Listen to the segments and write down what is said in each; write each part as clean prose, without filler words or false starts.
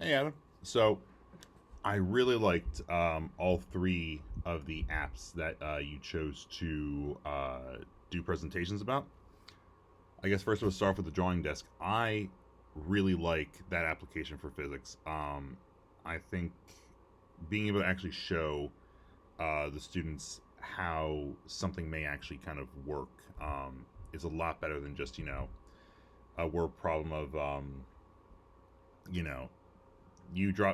Hey, Adam. So I really liked all three of the apps that you chose to do presentations about. I guess first we'll start off with the drawing desk. I really like that application for physics. I think being able to actually show the students how something may actually kind of work is a lot better than just a word problem of you know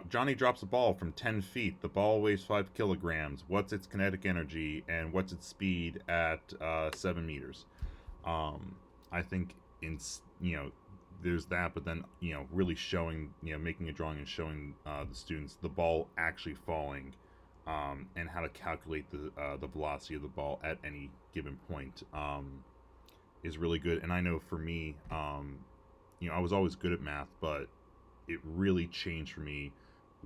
Johnny drops a ball from 10 feet. The ball weighs 5 kilograms. What's its kinetic energy and what's its speed at 7 meters? Um, I think there's that, but then really showing making a drawing and showing the students the ball actually falling, and how to calculate the velocity of the ball at any given point is really good. And I know for me, I was always good at math, but it really changed for me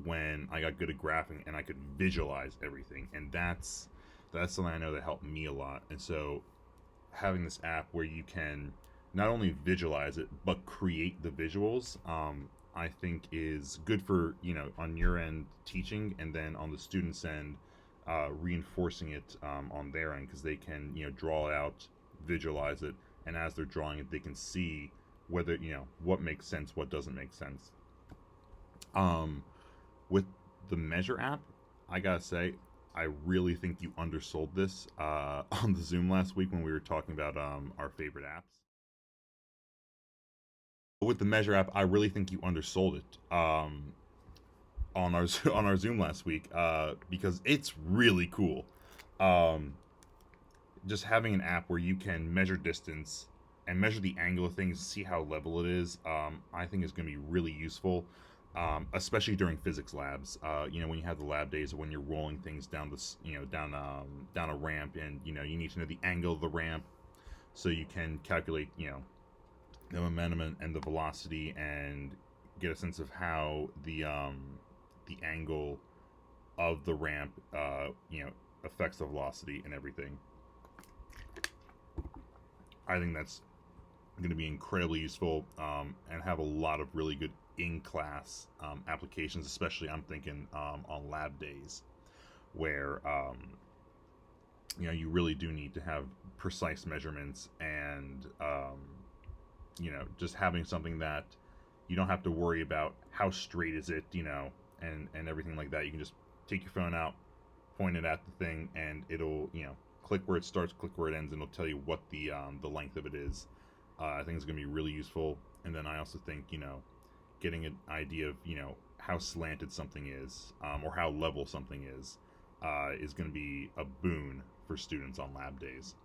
when I got good at graphing and I could visualize everything. And that's something I know that helped me a lot. And so having this app where you can not only visualize it but create the visuals, I think is good for on your end teaching, and then on the students' end reinforcing it on their end, because they can draw it out, visualize it, and as they're drawing it, they can see whether what makes sense, what doesn't make sense. Um, with the Measure app, I gotta say, I really think you undersold this on the Zoom last week when we were talking about our favorite apps. With the Measure app, I really think you undersold it on our on our Zoom last week because it's really cool. Um, just having an app where you can measure distance and measure the angle of things, see how level it is, I think is going to be really useful, especially during physics labs. When you have the lab days, or when you're rolling things down this, down a ramp, and you need to know the angle of the ramp, so you can calculate, the momentum and the velocity, and get a sense of how the angle of the ramp, affects the velocity and everything. I think that's going to be incredibly useful, and have a lot of really good in-class applications. Especially, I'm thinking on lab days where you really do need to have precise measurements, and just having something that you don't have to worry about how straight is it, and everything like that. You can just take your phone out, point it at the thing, and it'll click where it starts, click where it ends, and it'll tell you what the length of it is. I think it's going to be really useful. And then I also think getting an idea of how slanted something is, or how level something is going to be a boon for students on lab days.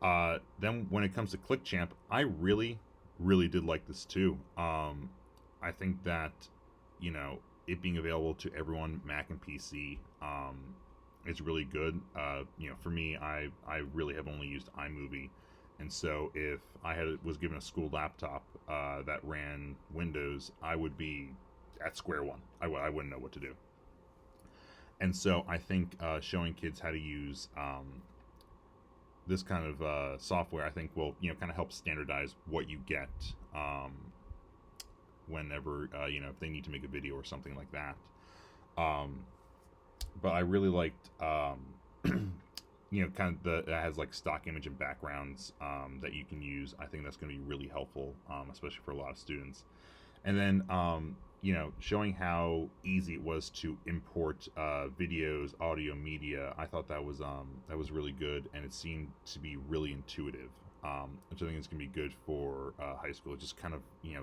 Then when it comes to ClickChamp, I really, really did like this too. I think that it being available to everyone, Mac and PC, is really good. For me, I really have only used iMovie, and so if I was given a school laptop that ran Windows, I would be at square one. I wouldn't know what to do. And so I think showing kids how to use this kind of software, I think will kind of help standardize what you get whenever if they need to make a video or something like that. Um, but I really liked kind of that has like stock image and backgrounds that you can use. I think that's going to be really helpful, especially for a lot of students. And then showing how easy it was to import videos, audio, media. I thought that was really good, and it seemed to be really intuitive, which I think is going to be good for high school. Just kind of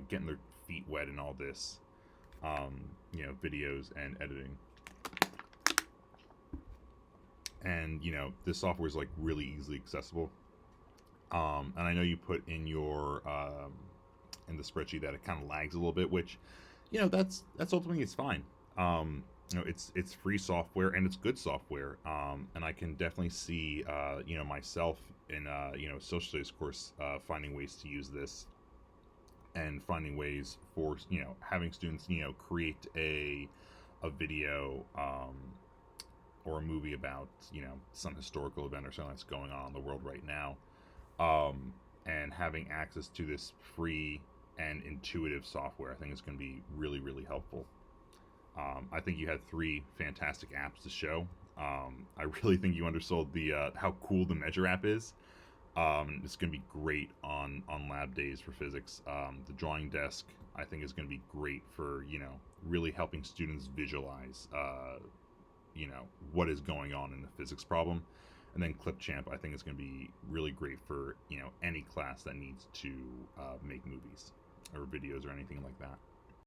getting their feet wet in all this, videos and editing. And this software is like really easily accessible. And I know you put in the spreadsheet that it kind of lags a little bit, which that's ultimately it's fine. It's free software and it's good software. And I can definitely see myself in social studies course finding ways to use this, and finding ways for having students create a video, or a movie about some historical event or something that's going on in the world right now, and having access to this free and intuitive software. I think it's going to be really, really helpful. I think you had 3 fantastic apps to show. I really think you undersold the how cool the Measure app is. It's going to be great on lab days for physics. The drawing desk, I think, is going to be great for really helping students visualize what is going on in the physics problem. And then Clipchamp, I think, is going to be really great for any class that needs to make movies or videos or anything like that.